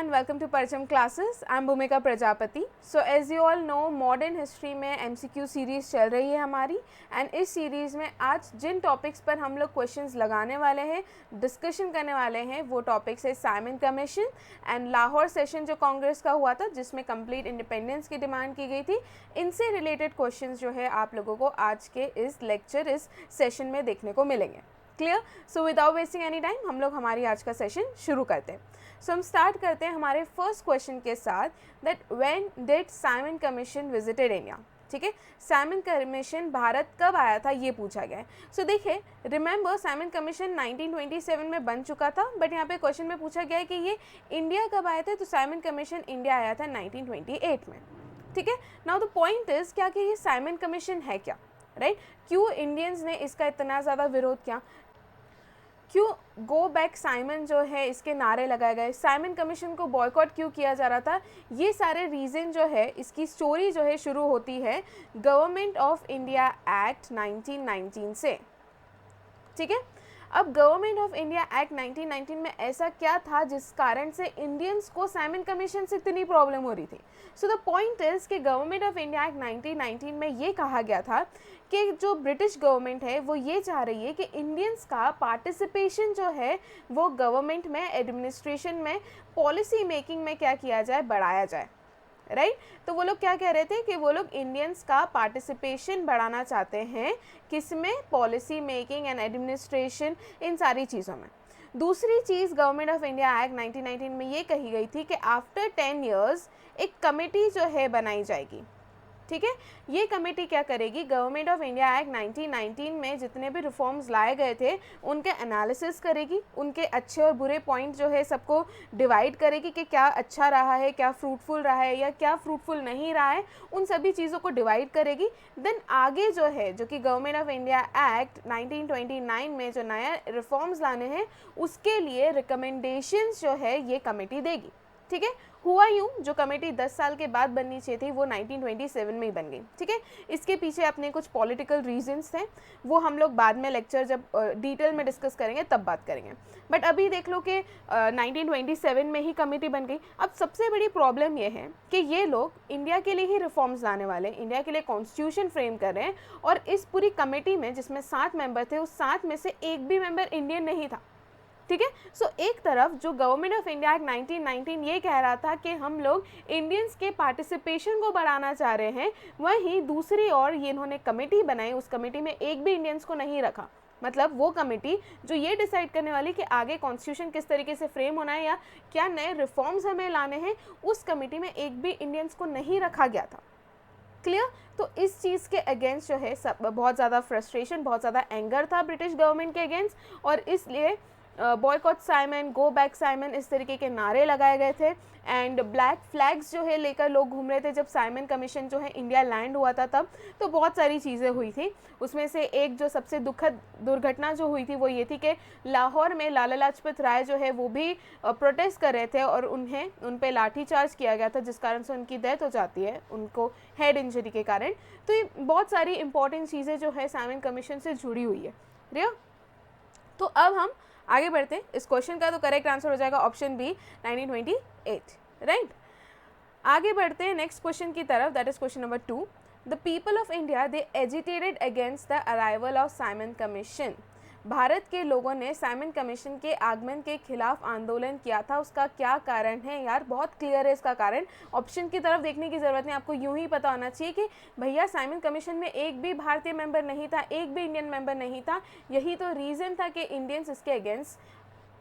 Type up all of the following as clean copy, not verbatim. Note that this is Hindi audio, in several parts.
everyone, welcome to Parcham classes. I'm Bhumika Prajapati. So as you all know, modern history में MCQ सीरीज़ चल रही है हमारी एंड इस सीरीज़ में आज जिन टॉपिक्स पर हम लोग क्वेश्चंस लगाने वाले हैं, डिस्कशन करने वाले हैं, वो टॉपिक्स है Simon commission and Lahore session जो कांग्रेस का हुआ था जिसमें कंप्लीट इंडिपेंडेंस की डिमांड की गई थी। इनसे रिलेटेड क्वेश्चंस जो है आप लोगों को आज के इस लेक्चर, इस सेशन में देखने को मिलेंगे। Clear? So without wasting any time हम लोग हमारी आज का सेशन शुरू करते हैं। सो हम स्टार्ट करते हैं हमारे फर्स्ट क्वेश्चन के साथ, that when did Simon commission visited India. ठीक है, साइमन कमीशन भारत कब आया था ये पूछा गया है। सो देखिए, रिमेंबर साइमन कमीशन 1927 में बन चुका था, बट यहाँ पे क्वेश्चन में पूछा गया है कि ये इंडिया कब आया था। तो साइमन कमीशन इंडिया आया था 1928 में। ठीक है, नाउ द पॉइंट इज क्या कि ये साइमन कमीशन है क्या, राइट? क्यों इंडियंस ने इसका इतना ज़्यादा विरोध किया, क्यों गो बैक साइमन जो है इसके नारे लगाए गए, साइमन कमीशन को बॉयकॉट क्यों किया जा रहा था, ये सारे रीज़न जो है, इसकी स्टोरी जो है शुरू होती है गवर्नमेंट ऑफ इंडिया एक्ट 1919 से। ठीक है, अब गवर्नमेंट ऑफ इंडिया एक्ट 1919 में ऐसा क्या था जिस कारण से इंडियंस को साइमन कमीशन से इतनी प्रॉब्लम हो रही थी। सो द पॉइंट इज कि गवर्नमेंट ऑफ इंडिया एक्ट 1919 में ये कहा गया था कि जो ब्रिटिश गवर्नमेंट है वो ये चाह रही है कि इंडियंस का पार्टिसिपेशन जो है वो गवर्नमेंट में, एडमिनिस्ट्रेशन में, पॉलिसी मेकिंग में क्या किया जाए, बढ़ाया जाए, राइट? तो वो लोग क्या कह रहे थे कि वो लोग इंडियंस का पार्टिसिपेशन बढ़ाना चाहते हैं, किसमें? पॉलिसी मेकिंग एंड एडमिनिस्ट्रेशन, इन सारी चीज़ों में। दूसरी चीज़ गवर्नमेंट ऑफ इंडिया एक्ट 1919 में ये कही गई थी कि आफ्टर 10 इयर्स एक कमेटी जो है बनाई जाएगी। ठीक है, ये कमेटी क्या करेगी, गवर्नमेंट ऑफ इंडिया एक्ट 1919 में जितने भी रिफॉर्म्स लाए गए थे उनके एनालिसिस करेगी, उनके अच्छे और बुरे पॉइंट जो है सबको डिवाइड करेगी कि क्या अच्छा रहा है, क्या फ्रूटफुल रहा है या क्या फ्रूटफुल नहीं रहा है, उन सभी चीज़ों को डिवाइड करेगी। देन आगे जो है, जो कि गवर्नमेंट ऑफ इंडिया एक्ट 1929 में जो नया रिफॉर्म्स लाने हैं उसके लिए रिकमेंडेशंस जो है ये कमेटी देगी। ठीक है, हुआ यूँ, जो कमेटी 10 साल के बाद बननी चाहिए थी वो 1927 में ही बन गई। ठीक है, इसके पीछे अपने कुछ पॉलिटिकल रीजंस थे, वो हम लोग बाद में लेक्चर जब डिटेल में डिस्कस करेंगे तब बात करेंगे। बट अभी देख लो कि 1927 में ही कमेटी बन गई। अब सबसे बड़ी प्रॉब्लम ये है कि ये लोग इंडिया के लिए ही रिफॉर्म्स लाने वाले, इंडिया के लिए कॉन्स्टिट्यूशन फ्रेम कर रहे हैं, और इस पूरी कमेटी में जिसमें 7 मेंबर थे, उस 7 में से एक भी मेंबर इंडियन नहीं था। ठीक है, सो एक तरफ जो गवर्नमेंट ऑफ इंडिया एक्ट 1919 ये कह रहा था कि हम लोग इंडियंस के पार्टिसिपेशन को बढ़ाना चाह रहे हैं, वहीं दूसरी ओर ये इन्होंने कमेटी बनाई, उस कमेटी में एक भी इंडियंस को नहीं रखा। मतलब वो कमेटी जो ये डिसाइड करने वाली कि आगे कॉन्स्टिट्यूशन किस तरीके से फ्रेम होना है या क्या नए रिफॉर्म्स हमें लाने हैं, उस कमेटी में एक भी इंडियंस को नहीं रखा गया था। क्लियर? तो इस चीज़ के अगेंस्ट जो है सब बहुत ज़्यादा फ्रस्ट्रेशन, बहुत ज़्यादा एंगर था ब्रिटिश गवर्नमेंट के अगेंस्ट, और इसलिए boycott Simon, go back Simon, इस तरीके के नारे लगाए गए थे। एंड ब्लैक फ्लैग्स जो है लेकर लोग घूम रहे थे जब साइमन कमीशन जो है इंडिया लैंड हुआ था तब। तो बहुत सारी चीज़ें हुई थी, उसमें से एक जो सबसे दुखद दुर्घटना जो हुई थी वो ये थी कि लाहौर में लाला लाजपत राय जो है वो भी प्रोटेस्ट कर रहे थे और उन पे लाठीचार्ज किया गया था, जिस कारण से उनकी डेथ हो जाती है, उनको हेड इंजरी के कारण। तो ये बहुत सारी इंपॉर्टेंट चीज़ें जो है साइमन कमीशन से जुड़ी हुई है। रिया, तो अब हम आगे बढ़ते हैं। इस क्वेश्चन का तो करेक्ट आंसर हो जाएगा ऑप्शन बी, 1928, राइट? आगे बढ़ते हैं नेक्स्ट क्वेश्चन की तरफ, that is question number 2। The people of India they agitated against the arrival of Simon commission. Bharat के लोगों ने साइमन कमीशन के आगमन के खिलाफ आंदोलन किया था, उसका क्या कारण है यार? बहुत क्लियर है इसका कारण, ऑप्शन की तरफ देखने की ज़रूरत नहीं, आपको यूं ही पता होना चाहिए कि भैया साइमन कमीशन में एक भी भारतीय मेंबर नहीं था, एक भी इंडियन मेंबर नहीं था। यही तो रीज़न था कि इंडियंस इसके अगेंस्ट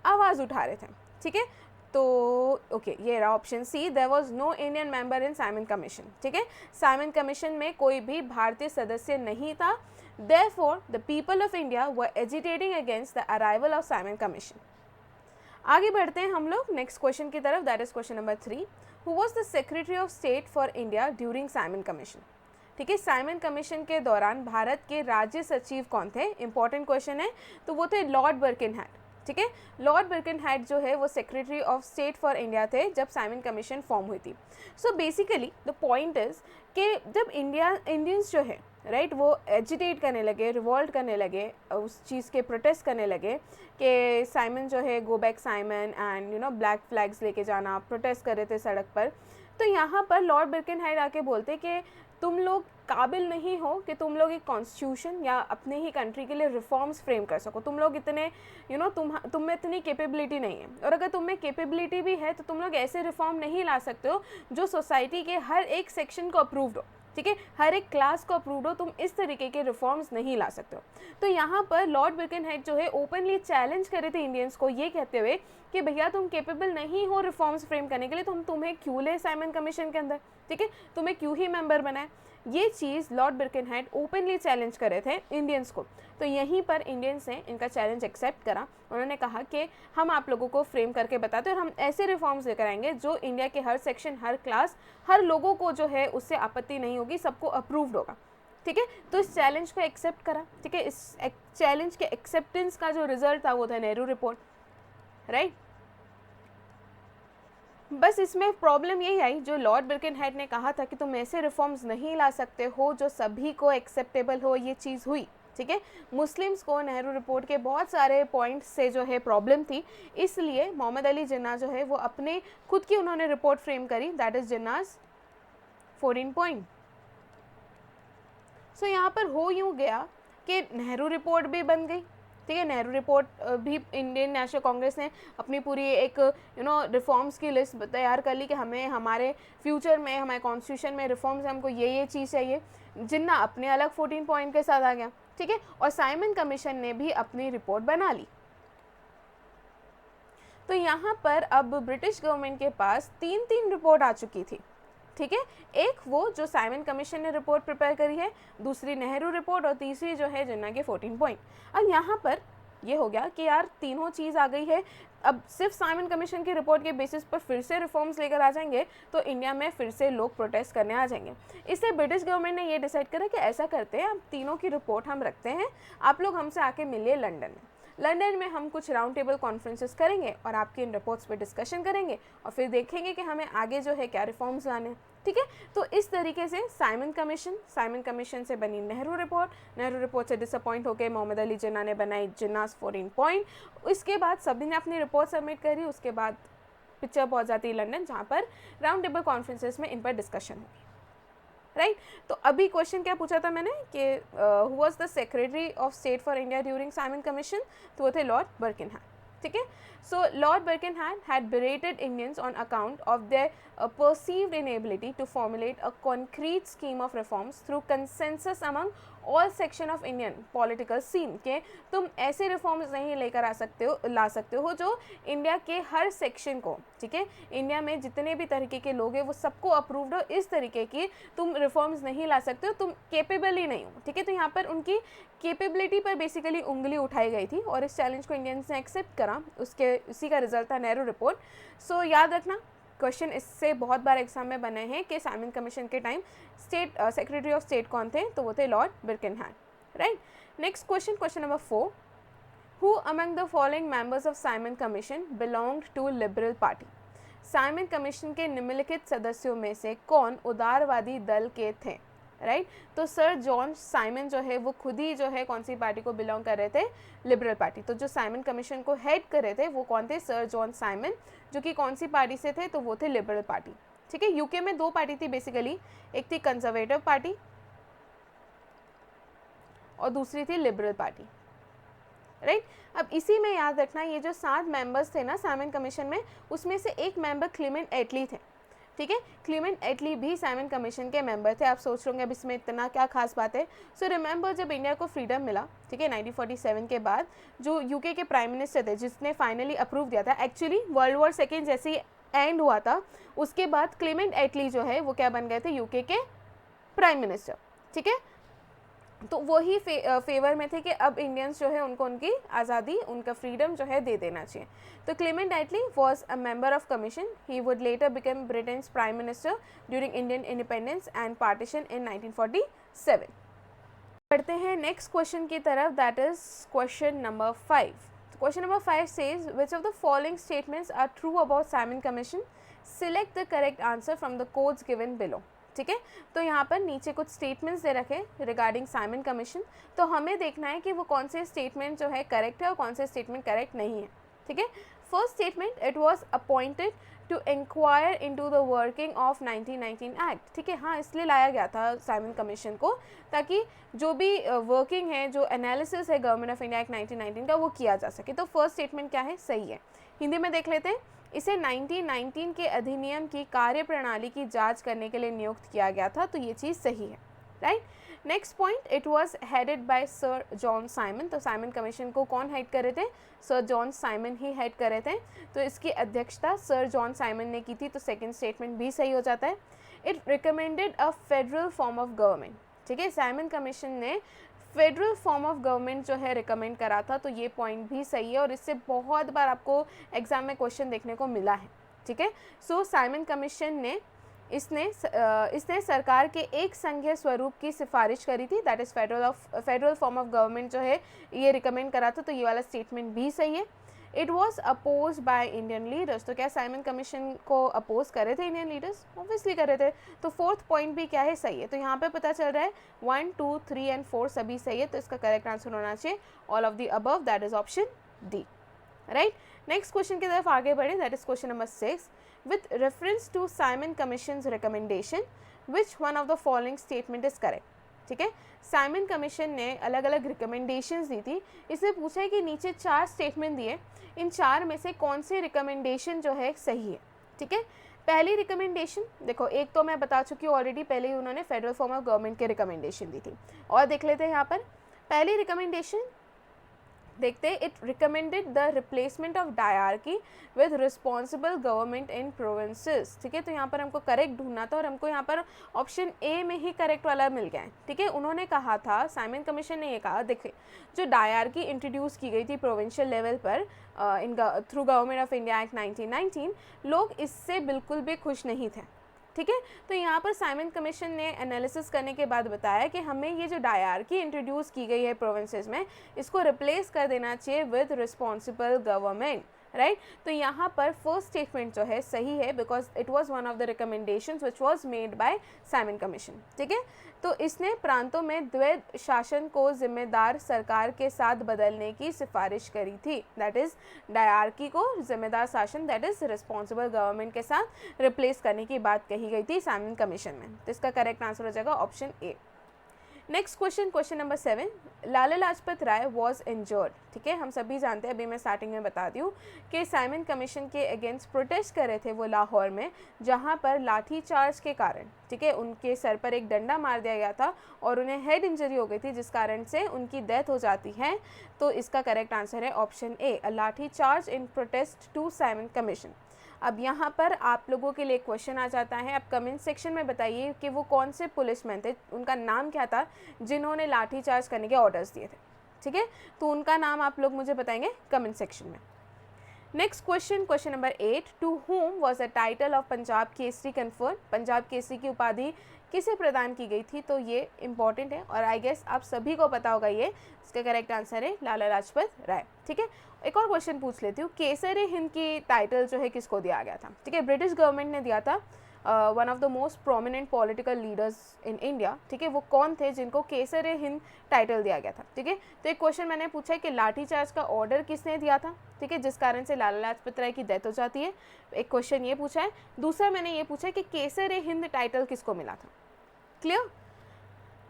आवाज़ उठा रहे थे। ठीक है, तो ओके, ये रहा option C, there was no Indian member in Simon Commission. ठीक है, साइमन कमीशन में कोई भी भारतीय सदस्य नहीं था। Therefore, the people of India were agitating against the arrival of Simon Commission. आगे बढ़ते हैं हम लोग नेक्स्ट क्वेश्चन की तरफ, that is question number 3। Who was the Secretary of State for India during Simon Commission? ठीक है, साइमन कमीशन के दौरान भारत के राज्य सचिव कौन थे? इंपॉर्टेंट क्वेश्चन है। तो वो थे लॉर्ड बर्किनहेड। ठीक है, लॉर्ड बर्किनहेड जो है वो secretary of state for India थे जब साइमन कमीशन फॉर्म हुई थी। So basically the point is कि जब इंडियंस जो है राइट वो एजिटेट करने लगे, रिवॉल्ट करने लगे, उस चीज़ के प्रोटेस्ट करने लगे कि साइमन जो है go back Simon and black flags लेके जाना, प्रोटेस्ट कर रहे थे सड़क पर। तो यहाँ पर लॉर्ड बिरकेनहाइट आके बोलते कि तुम लोग काबिल नहीं हो कि तुम लोग एक कॉन्स्टिट्यूशन या अपने ही कंट्री के लिए रिफॉर्म्स फ्रेम कर सको, तुम लोग इतने तुम में इतनी कैपेबिलिटी नहीं है, और अगर तुम में कैपेबिलिटी भी है तो तुम लोग ऐसे रिफॉर्म नहीं ला सकते हो जो सोसाइटी के हर एक सेक्शन को अप्रूव्ड हो, ठीक है, हर एक क्लास को अप्रूव्ड हो, तुम इस तरीके के रिफॉर्म्स नहीं ला सकते हो। तो यहाँ पर लॉर्ड बिरकेनहाइट जो है ओपनली चैलेंज कर रहे थे इंडियंस को, ये कहते हुए कि भैया तुम कैपेबल नहीं हो रिफॉर्म्स फ्रेम करने के लिए, तो हम तुम्हें क्यों ले साइमन कमीशन के अंदर, ठीक है, तुम्हें क्यों ही मेंबर बनाए। ये चीज़ लॉर्ड बिरकेनहाइट ओपनली चैलेंज कर रहे थे इंडियंस को। तो यहीं पर इंडियंस ने इनका चैलेंज एक्सेप्ट करा। उन्होंने कहा कि हम आप लोगों को फ्रेम करके बताते हैं और हम ऐसे रिफॉर्म्स लेकर आएंगे जो इंडिया के हर सेक्शन, हर क्लास, हर लोगों को जो है उससे आपत्ति नहीं होगी, सबको अप्रूव्ड होगा, ठीक है। तो इस चैलेंज को एक्सेप्ट करा, ठीक है। इस चैलेंज के एक्सेप्टेंस का जो रिजल्ट था वो था नेहरू रिपोर्ट, राइट। बस इसमें प्रॉब्लम यही आई, जो लॉर्ड बिरकेनहाइट ने कहा था कि तुम ऐसे रिफॉर्म्स नहीं ला सकते हो जो सभी को एक्सेप्टेबल हो, ये चीज़ हुई, ठीक है। मुस्लिम्स को नेहरू रिपोर्ट के बहुत सारे पॉइंट्स से जो है प्रॉब्लम थी, इसलिए मोहम्मद अली जिन्ना जो है वो अपने खुद की उन्होंने रिपोर्ट फ्रेम करी, दैट इज़ जिन्नास 14 पॉइंट। सो यहाँ पर हो यूँ गया कि नेहरू रिपोर्ट भी बन गई, ठीक है। नेहरू रिपोर्ट भी इंडियन नेशनल कांग्रेस ने अपनी पूरी एक रिफॉर्म्स की लिस्ट तैयार कर ली कि हमें हमारे फ्यूचर में, हमारे कॉन्स्टिट्यूशन में रिफॉर्म्स, हमको ये चीज़ चाहिए। जिन्ना अपने अलग 14 पॉइंट के साथ आ गया, ठीक है। और साइमन कमीशन ने भी अपनी रिपोर्ट बना ली। तो यहाँ पर अब ब्रिटिश गवर्नमेंट के पास 3 रिपोर्ट आ चुकी थी, ठीक है। एक वो जो साइमन कमीशन ने रिपोर्ट प्रिपेयर करी है, दूसरी नेहरू रिपोर्ट, और तीसरी जो है जिन्ना के 14 पॉइंट। अब यहाँ पर ये हो गया कि यार तीनों चीज़ आ गई है, अब सिर्फ साइमन कमीशन की रिपोर्ट के बेसिस पर फिर से रिफॉर्म्स लेकर आ जाएंगे तो इंडिया में फिर से लोग प्रोटेस्ट करने आ जाएंगे। इसलिए ब्रिटिश गवर्नमेंट ने ये डिसाइड करा कि ऐसा करते हैं, अब तीनों की रिपोर्ट हम रखते हैं, आप लोग हमसे आके मिलिए लंदन में। लंदन में हम कुछ राउंड टेबल कॉन्फ्रेंसेस करेंगे और आपकी इन रिपोर्ट्स पे डिस्कशन करेंगे और फिर देखेंगे कि हमें आगे जो है क्या रिफॉर्म्स लाने हैं, ठीक है। तो इस तरीके से साइमन कमीशन से बनी नेहरू रिपोर्ट से डिसअपॉइंट होकर मोहम्मद अली जिन्ना ने बनाई जिन्नास 14 पॉइंट। इसके बाद सभी ने अपनी रिपोर्ट सबमिट करी, उसके बाद पिक्चर पहुंच जाती है लंदन, जहाँ पर राउंड टेबल कॉन्फ्रेंसेस में इन पर डिस्कशन होगी, राइट। तो अभी क्वेश्चन क्या पूछा था मैंने कि who was the secretary of state for India during Simon commission, तो वो थे लॉर्ड बिरकेनहाइट, ठीक है। सो Lord बिरकेनहाइट had berated Indians on account of their perceived inability to formulate a concrete scheme of reforms through consensus among all section of Indian political scene, के तुम ऐसे रिफॉर्म्स नहीं लेकर ला सकते हो जो इंडिया के हर सेक्शन को, ठीक है, इंडिया में जितने भी तरीके के लोग हैं वो सबको अप्रूव्ड हो, इस तरीके की तुम रिफॉर्म्स नहीं ला सकते हो, तुम केपेबल ही नहीं हो, ठीक है। तो यहाँ पर उनकी केपेबिलिटी पर बेसिकली उंगली उठाई गई थी और इस चैलेंज को इंडियंस ने एक्सेप्ट करा, उसी का रिजल्ट था नेहरू रिपोर्ट। सो याद रखना, क्वेश्चन इससे बहुत बार एग्जाम में बने हैं कि साइमन कमीशन के टाइम सेक्रेटरी ऑफ स्टेट कौन थे, तो वो थे lord Birkenhead, right. Next question, question number 4, who among the following members of Simon commission belonged to liberal party. Simon commission के निम्नलिखित सदस्यों में से कौन उदारवादी दल के थे, राइट। तो सर जॉन साइमन जो है वो खुद ही जो है कौन सी पार्टी को बिलोंग कर रहे थे, लिबरल पार्टी। तो जो साइमन कमीशन को हेड कर रहे थे वो कौन थे, सर जॉन साइमन, जो कि कौन सी पार्टी से थे, तो वो थे लिबरल पार्टी, ठीक है। यूके में 2 पार्टी थी बेसिकली, एक थी कंजर्वेटिव पार्टी और दूसरी थी लिबरल पार्टी, राइट। अब इसी में याद रखना, ये जो 7 मेंबर्स थे ना साइमन कमीशन में, उसमें से एक मेंबर क्लेमेंट एटली थे, ठीक है। क्लेमेंट एटली भी साइमन कमीशन के मेंबर थे। आप सोच रहे होंगे अब इसमें इतना क्या खास बात है। सो रिमेंबर जब इंडिया को फ्रीडम मिला, ठीक है, 1947 के बाद, जो यूके के प्राइम मिनिस्टर थे जिसने फाइनली अप्रूव दिया था, एक्चुअली वर्ल्ड वॉर सेकेंड जैसे ही एंड हुआ था उसके बाद क्लेमेंट एटली जो है वो क्या बन गए थे, यूके के प्राइम मिनिस्टर, ठीक है। तो वही फेवर में थे कि अब इंडियंस जो है उनको उनकी आज़ादी, उनका फ्रीडम जो है दे देना चाहिए। तो Clement Attlee was a member of commission, he would later become Britain's prime minister during Indian independence and partition in 1947। पढ़ते हैं नेक्स्ट क्वेश्चन की तरफ, that is question number 5। Question number 5 says which of the following statements are true about Simon Commission? Select the correct answer from the codes given below, ठीक है। तो यहाँ पर नीचे कुछ स्टेटमेंट्स दे रखे रिगार्डिंग साइमन कमीशन, तो हमें देखना है कि वो कौन से स्टेटमेंट जो है करेक्ट है और कौन से स्टेटमेंट करेक्ट नहीं है, ठीक है। First statement, it was appointed to inquire into the working of 1919 act, ठीक है। हाँ, इसलिए लाया गया था साइमन कमीशन को ताकि जो भी वर्किंग है, जो एनालिसिस है गवर्नमेंट ऑफ इंडिया एक्ट 1919 का, वो किया जा सके। तो फर्स्ट स्टेटमेंट क्या है, सही है। हिंदी में देख लेते हैं, इसे 1919 के अधिनियम की कार्यप्रणाली की जांच करने के लिए नियुक्त किया गया था, तो ये चीज़ सही है, right. Next point, it was headed by sir John Simon, तो साइमन कमीशन को कौन हेड कर रहे थे, सर जॉन साइमन ही हेड कर रहे थे, तो इसकी अध्यक्षता सर जॉन साइमन ने की थी, तो सेकंड स्टेटमेंट भी सही हो जाता है। It recommended a federal form of government, ठीक है, साइमन कमीशन ने फेडरल फॉर्म ऑफ गवर्नमेंट जो है रिकमेंड करा था, तो ये पॉइंट भी सही है और इससे बहुत बार आपको एग्जाम में क्वेश्चन देखने को मिला है, ठीक है। सो साइमन कमीशन ने इसने सरकार के एक संघीय स्वरूप की सिफारिश करी थी, that is federal form of government जो है ये रिकमेंड करा था, तो ये वाला स्टेटमेंट भी सही है। It was opposed by Indian leaders, तो क्या साइमन कमीशन को अपोज करे थे इंडियन लीडर्स, ऑब्वियसली करे थे, तो फोर्थ पॉइंट भी क्या है, सही है। तो यहाँ पे पता चल रहा है 1, 2, 3 एंड 4 सभी सही है, तो इसका करेक्ट आंसर होना चाहिए all of the above, that is option D, right. Next question की तरफ आगे बढ़े, that is question number 6, with reference to Simon Commission's recommendation, which one of the following statement is correct, ठीक है। साइमन कमीशन ने अलग अलग रिकमेंडेशंस दी थी, इसने पूछा है कि नीचे 4 स्टेटमेंट दिए, इन 4 में से कौन से रिकमेंडेशन जो है सही है, ठीक है। पहली रिकमेंडेशन देखो, एक तो मैं बता चुकी हूँ ऑलरेडी, पहले ही उन्होंने फेडरल फॉर्म ऑफ गवर्नमेंट के रिकमेंडेशन दी थी, और देख लेते हैं यहाँ पर पहली रिकमेंडेशन देखते हैं, it recommended the replacement of dyarchy with responsible government in provinces, ठीक है। तो यहाँ पर हमको करेक्ट ढूंढना था और हमको यहाँ पर ऑप्शन ए में ही करेक्ट वाला मिल गया है, ठीक है। उन्होंने कहा था, साइमन कमीशन ने ये कहा, देखिए जो डायरकी इंट्रोड्यूस की गई थी प्रोविंशियल लेवल पर through government of India act 1919, लोग इससे बिल्कुल भी खुश नहीं थे, ठीक है। तो यहाँ पर साइमन कमीशन ने एनालिसिस करने के बाद बताया कि हमें ये जो डायरकी इंट्रोड्यूस की गई है प्रोविंसेस में, इसको रिप्लेस कर देना चाहिए विद रिस्पॉन्सिबल गवर्नमेंट, राइट। तो यहाँ पर फर्स्ट स्टेटमेंट जो है सही है, because it was one of the recommendations which was made by Simon Commission, ठीक है। तो इसने प्रांतों में द्वैध शासन को जिम्मेदार सरकार के साथ बदलने की सिफारिश करी थी, दैट इज डायरकी को जिम्मेदार शासन, दैट इज रिस्पॉन्सिबल गवर्नमेंट के साथ रिप्लेस करने की बात कही गई थी साइमन कमीशन में, तो इसका करेक्ट आंसर हो जाएगा option A. Next question, question number 7, Lala Lajpat Rai was injured, ठीक है। हम सभी जानते हैं, अभी मैं स्टार्टिंग में बता दूँ कि साइमन कमीशन के अगेंस्ट प्रोटेस्ट कर रहे थे वो लाहौर में, जहाँ पर लाठी चार्ज के कारण, ठीक है, उनके सर पर एक डंडा मार दिया गया था और उन्हें हेड इंजरी हो गई थी, जिस कारण से उनकी डेथ हो जाती है, तो इसका करेक्ट आंसर है option A, a lathi charge in protest to Simon Commission. अब यहाँ पर आप लोगों के लिए क्वेश्चन आ जाता है, आप कमेंट सेक्शन में बताइए कि वो कौन से पुलिसमैन थे, उनका नाम क्या था जिन्होंने लाठी चार्ज करने के ऑर्डर्स दिए थे, ठीक है। तो उनका नाम आप लोग मुझे बताएंगे कमेंट सेक्शन में। Next question, question number 8, to whom was the title of Punjab Kesari conferred, Punjab Kesari की उपाधि किसे प्रदान की गई थी, तो ये इंपॉर्टेंट है और आई गेस आप सभी को पता होगा ये, इसका करेक्ट आंसर है लाला लाजपत राय, ठीक है। एक और क्वेश्चन पूछ लेती हूँ, केसरी हिंद की टाइटल जो है किसको दिया गया था, ठीक है, ब्रिटिश गवर्नमेंट ने दिया था, one of the most prominent political leaders in India, ठीक है, वो कौन थे जिनको केसरी हिंद टाइटल दिया गया था, ठीक है। तो एक क्वेश्चन मैंने पूछा है कि लाठीचार्ज का ऑर्डर किसने दिया था, ठीक है, जिस कारण से लाला लाजपत राय की डेथ हो जाती है, एक क्वेश्चन ये पूछा है। दूसरा मैंने ये पूछा है कि केसरी हिंद टाइटल किसको मिला था, क्लियर।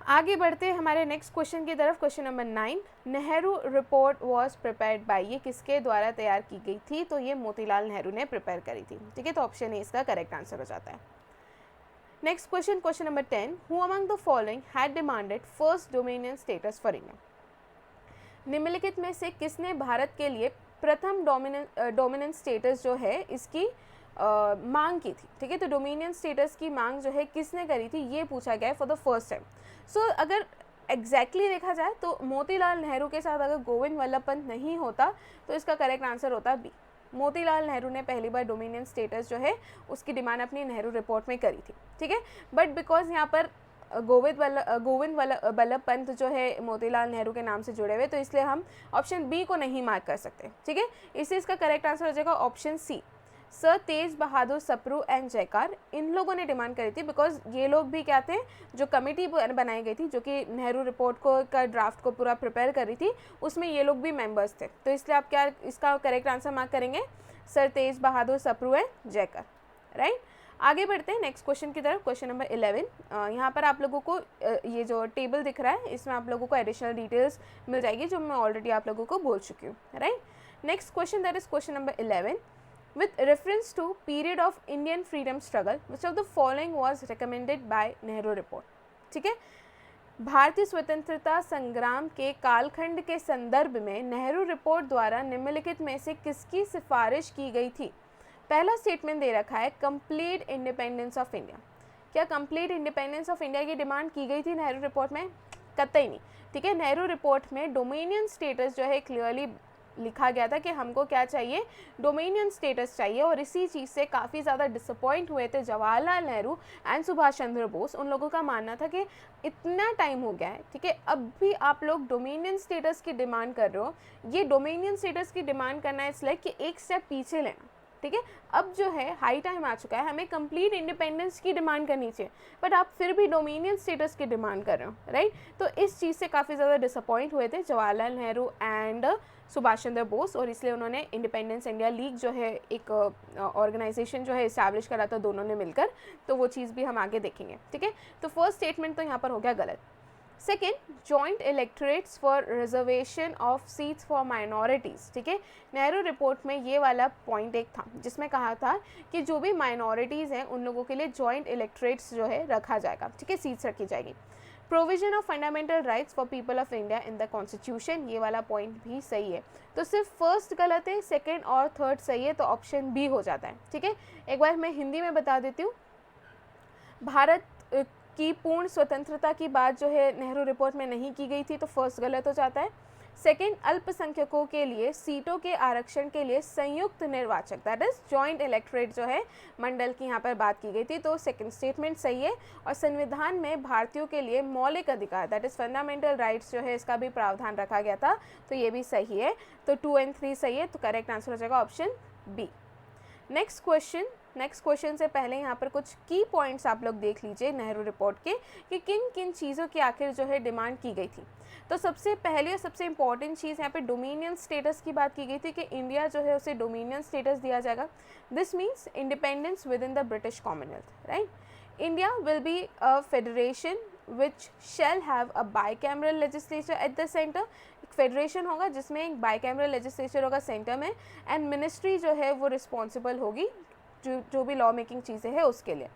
आगे बढ़ते हैं हमारे नेक्स्ट क्वेश्चन की तरफ, question number 9, Nehru report was prepared by, ये किसके द्वारा तैयार की गई थी, तो ये मोतीलाल नेहरू ने प्रिपेयर करी थी, ठीक है। तो ऑप्शन ए इसका करेक्ट आंसर हो जाता है। Next question, question number 10, who among the following had demanded first dominion status for India, निम्नलिखित में से किसने भारत के लिए प्रथम डोमिनेंट स्टेटस जो है इसकी मांग की थी, ठीक है। तो डोमिनियन स्टेटस की मांग जो है किसने करी थी, ये पूछा गया है फॉर द फर्स्ट टाइम। सो अगर एग्जैक्टली देखा जाए तो मोतीलाल नेहरू के साथ अगर गोविंद वल्लभ पंत नहीं होता तो इसका करेक्ट आंसर होता बी, मोतीलाल नेहरू ने पहली बार डोमिनियन स्टेटस जो है उसकी डिमांड अपनी नेहरू रिपोर्ट में करी थी, ठीक है। बट बिकॉज यहाँ पर गोविंद वल्लभ पंत जो है मोतीलाल नेहरू के नाम से जुड़े हुए, तो इसलिए हम ऑप्शन बी को नहीं मार्क कर सकते, ठीक है। इससे इसका करेक्ट आंसर हो जाएगा option C, sir Tej Bahadur Sapru and Jayakar, इन लोगों ने डिमांड करी थी बिकॉज ये लोग भी क्या थे, जो कमेटी बनाई गई थी जो कि नेहरू रिपोर्ट को का ड्राफ्ट को पूरा प्रिपेयर करी थी, उसमें ये लोग भी मेंबर्स थे। तो इसलिए आप क्या इसका करेक्ट आंसर मार्क करेंगे, सर तेज बहादुर सप्रू एंड जयकार, राइट। आगे बढ़ते हैं नेक्स्ट क्वेश्चन की तरफ। क्वेश्चन नंबर 11, यहाँ पर आप लोगों को ये जो टेबल दिख रहा है इसमें आप लोगों को एडिशनल डिटेल्स मिल जाएगी जो मैं ऑलरेडी आप लोगों को बोल चुकी हूँ, right. Next question, that is question number 11, with reference to period of Indian freedom struggle, which of the following was recommended by Nehru report। ठीक है, भारतीय स्वतंत्रता संग्राम के कालखंड के संदर्भ में नेहरू रिपोर्ट द्वारा निम्नलिखित में से किसकी सिफारिश की गई थी। पहला स्टेटमेंट दे रखा है कंप्लीट इंडिपेंडेंस ऑफ इंडिया। क्या कंप्लीट इंडिपेंडेंस ऑफ इंडिया की डिमांड की गई थी नेहरू रिपोर्ट में? कतई नहीं। ठीक है, नेहरू रिपोर्ट में डोमिनियन स्टेटस जो है क्लियरली लिखा गया था कि हमको क्या चाहिए, डोमिनियन स्टेटस चाहिए, और इसी चीज़ से काफ़ी ज़्यादा डिसअपॉइंट हुए थे जवाहरलाल नेहरू एंड सुभाष चंद्र बोस। उन लोगों का मानना था कि इतना टाइम हो गया है, ठीक है, अब भी आप लोग डोमिनियन स्टेटस की डिमांड कर रहे हो। ये डोमिनियन स्टेटस की डिमांड करना इट्स लाइक कि एक स्टेप पीछे लेना। ठीक है, अब जो है हाई टाइम आ चुका है, हमें कंप्लीट इंडिपेंडेंस की डिमांड करनी चाहिए, बट आप फिर भी डोमिनियन स्टेटस की डिमांड कर रहे हो, राइट। तो इस चीज़ से काफ़ी ज़्यादा डिसअपॉइंट हुए थे जवाहरलाल नेहरू एंड सुभाष चंद्र बोस, और इसलिए उन्होंने इंडिपेंडेंस इंडिया लीग जो है एक ऑर्गेनाइजेशन जो है इस्टेब्लिश करा था दोनों ने मिलकर। तो वो चीज़ भी हम आगे देखेंगे। ठीक है, तो फर्स्ट स्टेटमेंट तो यहाँ पर हो गया गलत। Second, joint electorates for reservation of seats for minorities. ठीक है, नेहरू रिपोर्ट में ये वाला पॉइंट एक था जिसमें कहा था कि जो भी माइनॉरिटीज़ हैं उन लोगों के लिए जॉइंट इलेक्टोरेट्स जो है रखा जाएगा। ठीक है, सीट्स रखी जाएगी। Provision of fundamental rights for people of India in the constitution, ये वाला पॉइंट भी सही है। तो सिर्फ फर्स्ट गलत है, सेकेंड और थर्ड सही है, तो ऑप्शन बी हो जाता है। ठीक है, एक बार मैं हिंदी में बता देती हूँ। भारत की पूर्ण स्वतंत्रता की बात जो है नेहरू रिपोर्ट में नहीं की गई थी, तो फर्स्ट गलत हो जाता है। सेकेंड, अल्पसंख्यकों के लिए सीटों के आरक्षण के लिए संयुक्त निर्वाचक दैट इज जॉइंट इलेक्टोरेट जो है मंडल की यहाँ पर बात की गई थी, तो सेकेंड स्टेटमेंट सही है। और संविधान में भारतीयों के लिए मौलिक अधिकार दैट इज फंडामेंटल राइट्स जो है इसका भी प्रावधान रखा गया था, तो ये भी सही है। तो 2 और 3 सही है, तो करेक्ट आंसर हो जाएगा ऑप्शन बी। नेक्स्ट क्वेश्चन से पहले यहाँ पर कुछ की पॉइंट्स आप लोग देख लीजिए नेहरू रिपोर्ट के कि किन किन चीज़ों की आखिर जो है डिमांड की गई थी। तो सबसे पहले और सबसे इंपॉर्टेंट चीज़ यहाँ पे डोमिनियन स्टेटस की बात की गई थी कि इंडिया जो है उसे डोमिनियन स्टेटस दिया जाएगा। This means independence within the British commonwealth, right. India will be a federation which shall have a bicameral legislature at the centre. एक फेडरेशन होगा जिसमें एक बाईकैमरल लेजिस्लेचर होगा सेंटर में, एंड मिनिस्ट्री जो है वो रिस्पॉन्सिबल होगी जो भी लॉ मेकिंग चीज़ें हैं उसके लिए।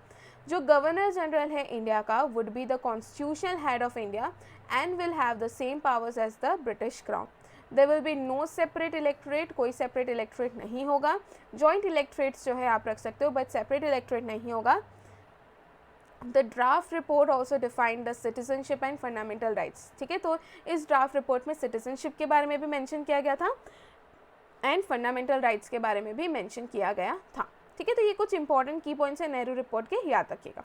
जो गवर्नर जनरल है इंडिया का would be the constitutional head of India and will have the same powers as the British crown. There will be no separate electorate, कोई सेपरेट इलेक्टोरेट नहीं होगा। जॉइंट इलेक्टोरेट्स जो है आप रख सकते हो बट सेपरेट इलेक्टोरेट नहीं होगा। The draft report also define the citizenship and fundamental rights. ठीक है, तो इस ड्राफ्ट रिपोर्ट में सिटीजनशिप के बारे में भी मेंशन किया गया था एंड फंडामेंटल राइट्स के बारे में भी मेंशन किया गया था। ठीक है, तो ये कुछ इंपॉर्टेंट की पॉइंट्स है नेहरू रिपोर्ट के, याद रखिएगा।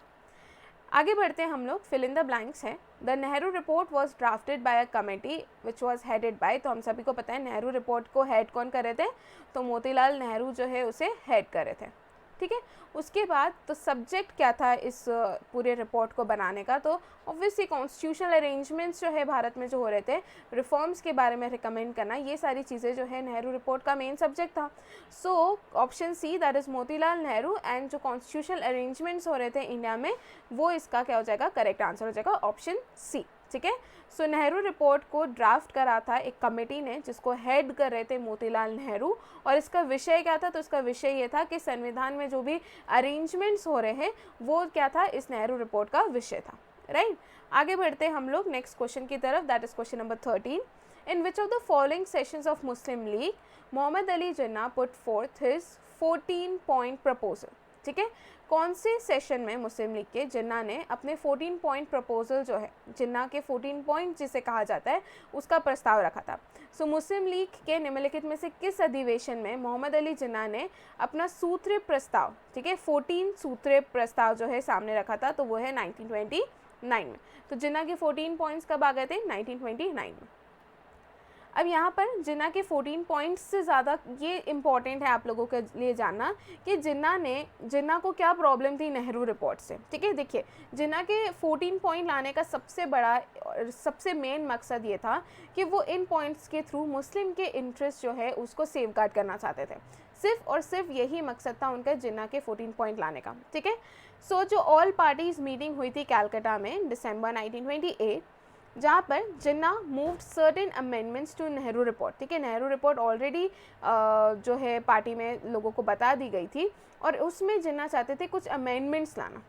आगे बढ़ते हैं हम लोग, फिल इन द ब्लैंक्स है। The Nehru report was drafted bye a committee which was headed by, तो हम सभी को पता है नेहरू रिपोर्ट को हेड कौन कर रहे थे, तो मोतीलाल नेहरू जो है उसे हेड कर रहे थे। ठीक है, उसके बाद तो सब्जेक्ट क्या था इस पूरे रिपोर्ट को बनाने का, तो ऑब्वियसली कॉन्स्टिट्यूशनल अरेंजमेंट्स जो है भारत में जो हो रहे थे, रिफॉर्म्स के बारे में रिकमेंड करना, ये सारी चीज़ें जो है नेहरू रिपोर्ट का मेन सब्जेक्ट था। So option see that is Motilal Nehru, and जो कॉन्स्टिट्यूशनल अरेंजमेंट्स हो रहे थे इंडिया में वो इसका क्या हो जाएगा, करेक्ट आंसर हो जाएगा ऑप्शन सी। ठीक है, सो नेहरू रिपोर्ट को ड्राफ्ट करा था एक कमेटी ने जिसको हेड कर रहे थे मोतीलाल नेहरू, और इसका विषय क्या था, तो इसका विषय ये था कि संविधान में जो भी अरेंजमेंट्स हो रहे हैं वो क्या था, इस नेहरू रिपोर्ट का विषय था, राइट। आगे बढ़ते हैं हम लोग नेक्स्ट क्वेश्चन की तरफ, that is question number 13। In which of the following sessions of Muslim League Mohammad Ali Jinnah put forth his 14 point proposal. ठीक है, कौन से सेशन में मुस्लिम लीग के जिन्ना ने अपने 14 पॉइंट प्रपोजल जो है, जिन्ना के 14 पॉइंट जिसे कहा जाता है, उसका प्रस्ताव रखा था। सो मुस्लिम लीग के निम्नलिखित में से किस अधिवेशन में मोहम्मद अली जिन्ना ने अपना सूत्रीय प्रस्ताव, ठीक है, 14 सूत्रीय प्रस्ताव जो है सामने रखा था, तो वो है 1929 में। तो जिन्ना के 14 पॉइंट्स कब आ गए थे, 1929 में। अब यहाँ पर जिन्ना के 14 पॉइंट्स से ज़्यादा ये इम्पॉर्टेंट है आप लोगों के लिए जानना कि जिन्ना को क्या प्रॉब्लम थी नेहरू रिपोर्ट से। ठीक है, देखिए जिन्ना के 14 पॉइंट लाने का सबसे बड़ा और सबसे मेन मकसद ये था कि वो इन पॉइंट्स के थ्रू मुस्लिम के इंटरेस्ट जो है उसको सेव गार्ड करना चाहते थे। सिर्फ और सिर्फ यही मकसद था उनका जिन्ना के 14 पॉइंट लाने का। ठीक है, सो जो ऑल पार्टीज मीटिंग हुई थी कैलकाटा में दिसंबर 1928, जहाँ पर Jinnah moved certain amendments to Nehru report. ठीक है, नेहरू रिपोर्ट ऑलरेडी जो है पार्टी में लोगों को बता दी गई थी और उसमें जिन्ना चाहते थे कुछ अमेंडमेंट्स लाना।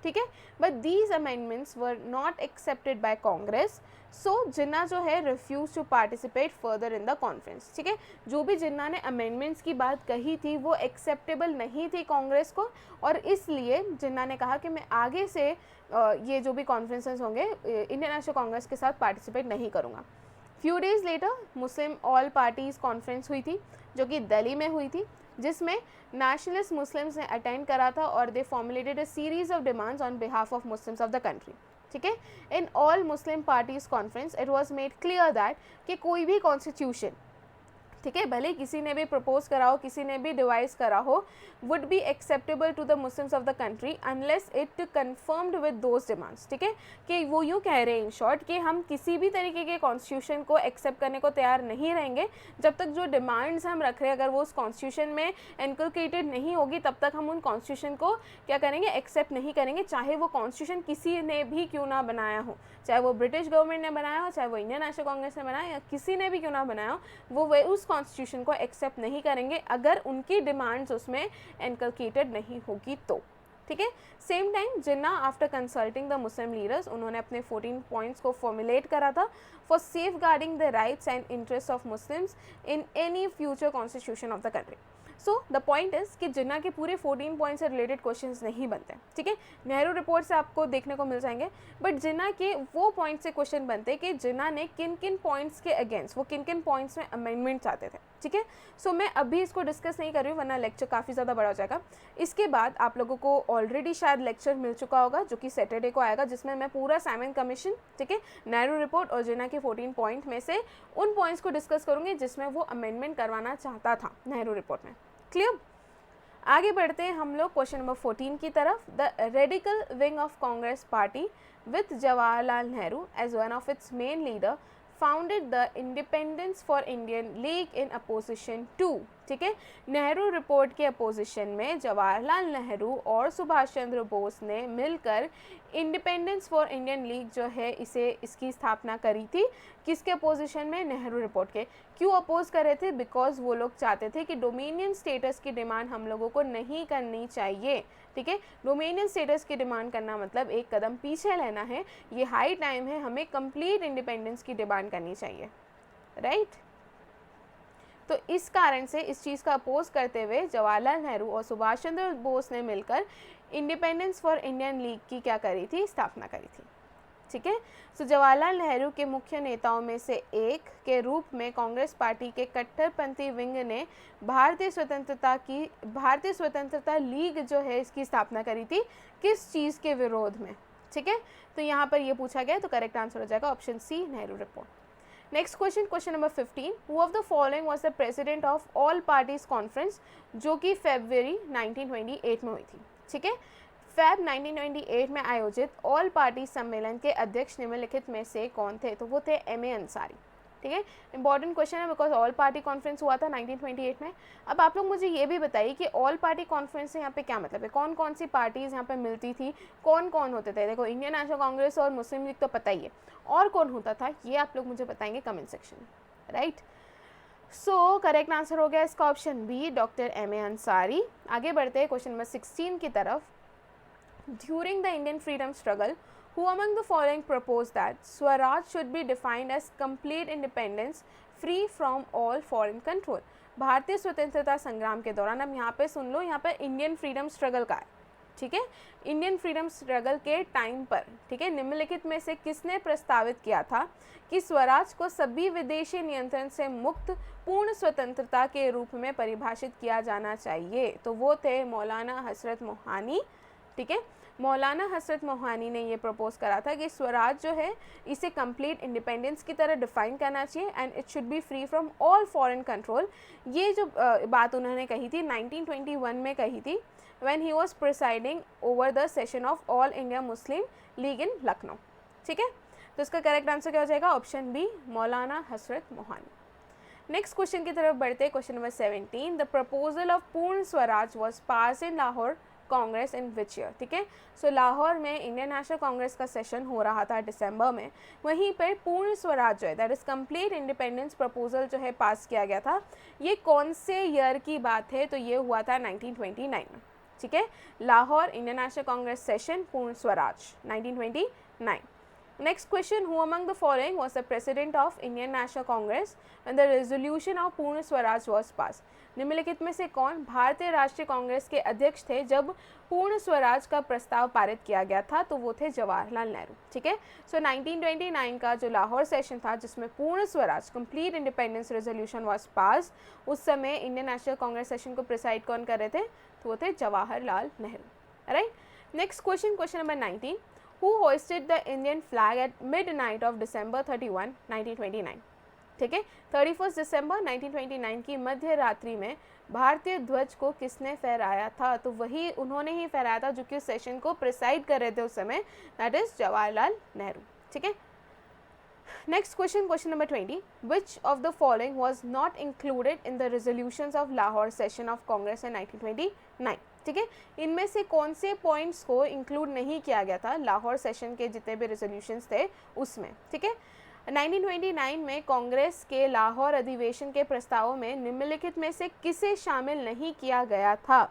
ठीक है, but these amendments were not accepted by Congress, so Jinnah जो है refuse to participate further in the conference. ठीक है, जो भी जिन्ना ने अमेंडमेंट्स की बात कही थी वो एक्सेप्टेबल नहीं थी कांग्रेस को, और इसलिए जिन्ना ने कहा कि मैं आगे से ये जो भी कॉन्फ्रेंसेस होंगे इंडियन नेशनल कांग्रेस के साथ पार्टिसिपेट नहीं करूँगा। फ्यू डेज़ लेटर मुस्लिम ऑल पार्टीज़ कॉन्फ्रेंस हुई थी जो कि दिल्ली में हुई थी, जिसमें नेशनलिस्ट मुस्लिम्स ने अटेंड करा था और they formulated a series of demands on behalf of Muslims of the country. ठीक है, in all Muslim parties conference it was made clear that कि कोई भी कॉन्स्टिट्यूशन, ठीक है, भले किसी ने भी प्रपोज करा हो, किसी ने भी डिवाइस करा हो, would be acceptable to the Muslims of the country unless it confirmed with those demands. ठीक है, कि वो यूँ कह रहे हैं इन शॉर्ट कि हम किसी भी तरीके के कॉन्स्टिट्यूशन को एक्सेप्ट करने को तैयार नहीं रहेंगे जब तक जो डिमांड्स हम रख रहे हैं अगर वो उस कॉन्स्टिट्यूशन में इनकलकेटेड नहीं होगी तब तक हम उन कॉन्स्टिट्यूशन को क्या करेंगे, एक्सेप्ट नहीं करेंगे, चाहे वो कॉन्स्टिट्यूशन किसी ने भी क्यों ना बनाया हो, चाहे वो ब्रिटिश गवर्नमेंट ने बनाया हो, चाहे वो इंडियन नेशनल कांग्रेस ने बनाया या किसी ने भी क्यों ना बनाया हो, वो उस कॉन्स्टिट्यूशन को एक्सेप्ट नहीं करेंगे अगर उनकी डिमांड्स उसमें इनकलकेटेड नहीं होगी तो। ठीक है, same time Jinnah after consulting the Muslim leaders उन्होंने अपने 14 पॉइंट्स को फॉर्मुलेट करा था for safeguarding the rights and interest of Muslims in any future constitution of the country. So the point is कि जिन्ना के पूरे 14 पॉइंट से रिलेटेड क्वेश्चंस नहीं बनते। ठीक है, नेहरू रिपोर्ट से आपको देखने को मिल जाएंगे, बट जिन्ना के वो पॉइंट से क्वेश्चन बनते कि जिन्ना ने किन किन पॉइंट्स के अगेंस्ट, वो किन किन पॉइंट्स में अमेंडमेंट चाहते थे। ठीक है, सो मैं अभी इसको डिस्कस नहीं कर रही हूँ वरना लेक्चर काफ़ी ज़्यादा बड़ा हो जाएगा। इसके बाद आप लोगों को ऑलरेडी शायद लेक्चर मिल चुका होगा जो कि सैटरडे को आएगा, जिसमें मैं पूरा साइमन कमीशन, ठीक है, नेहरू रिपोर्ट और जिन्ना के 14 पॉइंट में से उन पॉइंट्स को डिस्कस करूँगी जिसमें वो अमेंडमेंट करवाना चाहता था नेहरू रिपोर्ट में। क्लियर, आगे बढ़ते हैं हम लोग क्वेश्चन नंबर 14 की तरफ। The radical wing of Congress party with Jawaharlal Nehru as one of its main leader founded the independence for Indian league in opposition to. ठीक है, नेहरू रिपोर्ट के अपोजिशन में जवाहरलाल नेहरू और सुभाष चंद्र बोस ने मिलकर इंडिपेंडेंस फॉर इंडियन लीग जो है इसकी स्थापना करी थी। किसके अपोजिशन में? नेहरू रिपोर्ट के। क्यों अपोज कर रहे थे? बिकॉज वो लोग चाहते थे कि डोमिनियन स्टेटस की डिमांड हम लोगों को नहीं करनी चाहिए। ठीक है, डोमिनियन स्टेटस की डिमांड करना मतलब एक कदम पीछे लेना है। ये हाई टाइम है, हमें कंप्लीट इंडिपेंडेंस की डिमांड करनी चाहिए, राइट। तो इस कारण से इस चीज़ का अपोज करते हुए जवाहरलाल नेहरू और सुभाष चंद्र बोस ने मिलकर इंडिपेंडेंस फॉर इंडियन लीग की क्या करी थी? स्थापना करी थी। ठीक है, सो जवाहरलाल नेहरू के मुख्य नेताओं में से एक के रूप में कांग्रेस पार्टी के कट्टरपंथी विंग ने भारतीय स्वतंत्रता लीग जो है इसकी स्थापना करी थी। किस चीज़ के विरोध में? ठीक है, तो यहाँ पर ये पूछा गया, तो करेक्ट आंसर हो जाएगा option C, Nehru report. Next question, question number 15, who of the following was the president of all parties conference, जो कि फरवरी 1928 में हुई थी। ठीक है, फेब 1928 में आयोजित ऑल पार्टी सम्मेलन के अध्यक्ष निम्नलिखित में से कौन थे? तो वो थे M.A. अंसारी। ठीक है, इंपॉर्टेंट क्वेश्चन है बिकॉज ऑल पार्टी कॉन्फ्रेंस हुआ था 1928 में। अब आप लोग मुझे ये भी बताइए कि ऑल पार्टी कॉन्फ्रेंस से यहाँ पे क्या मतलब है, कौन कौन सी पार्टीज़ यहाँ पे मिलती थी, कौन कौन होते थे? देखो, इंडियन नेशनल कांग्रेस और मुस्लिम लीग तो पता ही है, और कौन होता था ये आप लोग मुझे बताएंगे कमेंट सेक्शन में, राइट। सो करेक्ट आंसर हो गया इसका option B, doctor M.A. Ansari. आगे बढ़ते हैं क्वेश्चन नंबर 16 की तरफ। During the Indian freedom struggle, who among the following proposed that Swaraj should be defined as complete independence free from all foreign control? भारतीय स्वतंत्रता संग्राम के दौरान, अब यहाँ पे सुन लो, यहाँ पे इंडियन फ्रीडम स्ट्रगल का है। ठीक है, इंडियन फ्रीडम स्ट्रगल के टाइम पर, ठीक है, निम्नलिखित में से किसने प्रस्तावित किया था कि स्वराज को सभी विदेशी नियंत्रण से मुक्त पूर्ण स्वतंत्रता के रूप में परिभाषित किया जाना चाहिए? तो वो थे मौलाना हजरत मोहानी। ठीक है, मौलाना हसरत मोहानी ने ये प्रपोज करा था कि स्वराज जो है इसे कंप्लीट इंडिपेंडेंस की तरह डिफाइन करना चाहिए and it should be free from all foreign control. ये जो बात उन्होंने कही थी 1921 में कही थी when he was presiding over the session of All India Muslim League in Lucknow. ठीक है, तो इसका करेक्ट आंसर क्या हो जाएगा? ऑप्शन बी, मौलाना हसरत मोहानी। नेक्स्ट क्वेश्चन की तरफ बढ़ते हैं। Question number 17, the proposal of Purna Swaraj was pass in Lahore Congress in which year. ठीक है, सो लाहौर में इंडियन नेशनल कांग्रेस का सेशन हो रहा था दिसंबर में, वहीं पर पूर्ण स्वराज जो है that is complete independence proposal जो है पास किया गया था। ये कौन से ईयर की बात है? तो ये हुआ था 1929 में। ठीक है, Lahore Indian National Congress session पूर्ण Swaraj 1929। Next question, who among the following was the president of Indian National Congress when the resolution of पूर्ण स्वराज was passed? निम्नलिखित में से कौन भारतीय राष्ट्रीय कांग्रेस के अध्यक्ष थे जब पूर्ण स्वराज का प्रस्ताव पारित किया गया था? तो वो थे जवाहरलाल नेहरू। ठीक है, सो 1929 का जो लाहौर सेशन था जिसमें Purna Swaraj complete independence resolution was pass, उस समय इंडियन नेशनल कांग्रेस सेशन को प्रिसाइड कौन कर रहे थे? तो वो थे Jawaharlal Nehru. Right, next question, question number 19, who hoisted the Indian flag at midnight of December 31, 1929? ठीक है, 31 दिसंबर 1929 की मध्य रात्रि में भारतीय ध्वज को किसने फहराया था? तो वही उन्होंने ही फहराया था जो कि उस सेशन को प्रिसाइड कर रहे थे उस समय, दैट इज जवाहरलाल नेहरू। ठीक है, next question, question number 20, which of the following was not included in the resolutions of Lahore session of Congress in 1929? ठीक है, इनमें से कौन से पॉइंट्स को इंक्लूड नहीं किया गया था लाहौर सेशन के जितने भी रेजोल्यूशंस थे उसमें? ठीक है, 1929 में कांग्रेस के लाहौर अधिवेशन के प्रस्तावों में निम्नलिखित में से किसे शामिल नहीं किया गया था?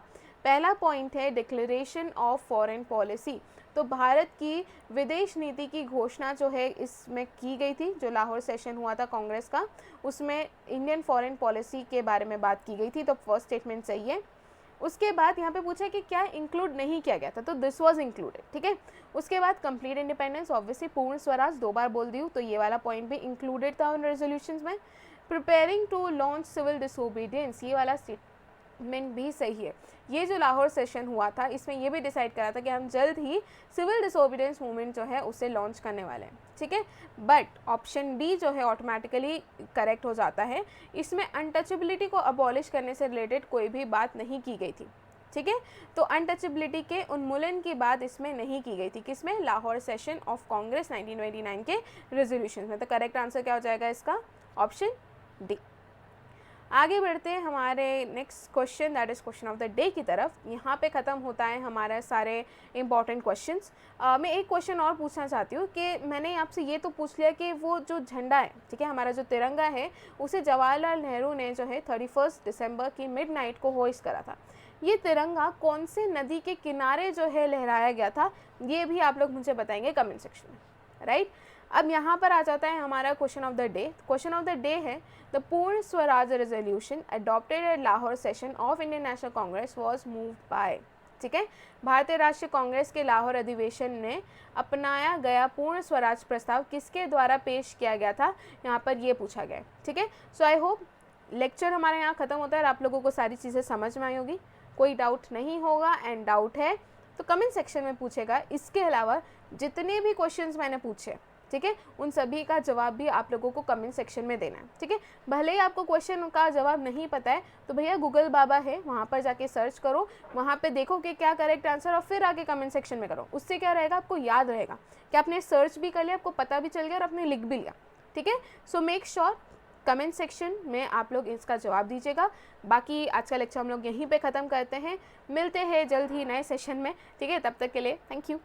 पहला पॉइंट है डिक्लेरेशन ऑफ फॉरेन पॉलिसी। तो भारत की विदेश नीति की घोषणा जो है इसमें की गई थी। जो लाहौर सेशन हुआ था कांग्रेस का, उसमें इंडियन फॉरेन पॉलिसी के बारे में बात की गई थी, तो फर्स्ट स्टेटमेंट सही है। उसके बाद यहाँ पे पूछा कि क्या इंक्लूड नहीं किया गया था, तो दिस वाज इंक्लूडेड। ठीक है, उसके बाद कंप्लीट इंडिपेंडेंस, ऑब्वियसली पूर्ण स्वराज 2 बार बोल दी हूँ, तो ये वाला पॉइंट भी इंक्लूडेड था उन रेजोल्यूशंस में। Preparing to launch civil disobedience, ये वाला स्टेटमेंट भी सही है। ये जो लाहौर सेशन हुआ था इसमें ये भी डिसाइड करा था कि हम जल्द ही सिविल डिसोबीडियंस मूवमेंट जो है उसे लॉन्च करने वाले हैं। ठीक है, बट ऑप्शन डी जो है ऑटोमेटिकली करेक्ट हो जाता है। इसमें अनटचेबिलिटी को अबॉलिश करने से रिलेटेड कोई भी बात नहीं की गई थी। ठीक है, तो अनटचेबिलिटी के उन्मूलन की बात इसमें नहीं की गई थी। किसमें? लाहौर सेशन ऑफ कांग्रेस 1929 के रेजोल्यूशन में। तो करेक्ट आंसर क्या हो जाएगा इसका? Option D. आगे बढ़ते हैं हमारे next question, that is question of the day की तरफ। यहाँ पे ख़त्म होता है हमारे सारे इंपॉर्टेंट क्वेश्चंस। मैं एक क्वेश्चन और पूछना चाहती हूँ कि मैंने आपसे ये तो पूछ लिया कि वो जो झंडा है, ठीक है, हमारा जो तिरंगा है, उसे जवाहरलाल नेहरू ने जो है 31 दिसंबर की मिडनाइट को होइस्ट करा था। ये तिरंगा कौन से नदी के किनारे जो है लहराया गया था, ये भी आप लोग मुझे बताएंगे कमेंट सेक्शन में। राइट, अब यहाँ पर आ जाता है हमारा question of the day. Question of the day है the Purna Swaraj resolution adopted at Lahore session of Indian National Congress was moved by. ठीक है, भारतीय राष्ट्रीय कांग्रेस के लाहौर अधिवेशन में अपनाया गया पूर्ण स्वराज प्रस्ताव किसके द्वारा पेश किया गया था, यहाँ पर ये पूछा गया। ठीक है, सो आई होप लेक्चर हमारे यहाँ ख़त्म होता है और आप लोगों को सारी चीज़ें समझ में आई होगी, कोई डाउट नहीं होगा। एंड डाउट है तो कमेंट सेक्शन में पूछेगा। इसके अलावा जितने भी क्वेश्चंस मैंने पूछे, ठीक है, उन सभी का जवाब भी आप लोगों को कमेंट सेक्शन में देना है। ठीक है, भले ही आपको क्वेश्चन का जवाब नहीं पता है तो भैया गूगल बाबा है, वहाँ पर जाके सर्च करो, वहाँ पे देखो कि क्या करेक्ट आंसर, और फिर आके कमेंट सेक्शन में करो। उससे क्या रहेगा, आपको याद रहेगा कि आपने सर्च भी कर लिया, आपको पता भी चल गया और आपने लिख भी लिया। ठीक है, so make sure comment section में आप लोग इसका जवाब दीजिएगा। बाकी आज का लेक्चर हम लोग यहीं पे ख़त्म करते हैं, मिलते हैं जल्द ही नए सेशन में। ठीक है, तब तक के लिए थैंक यू।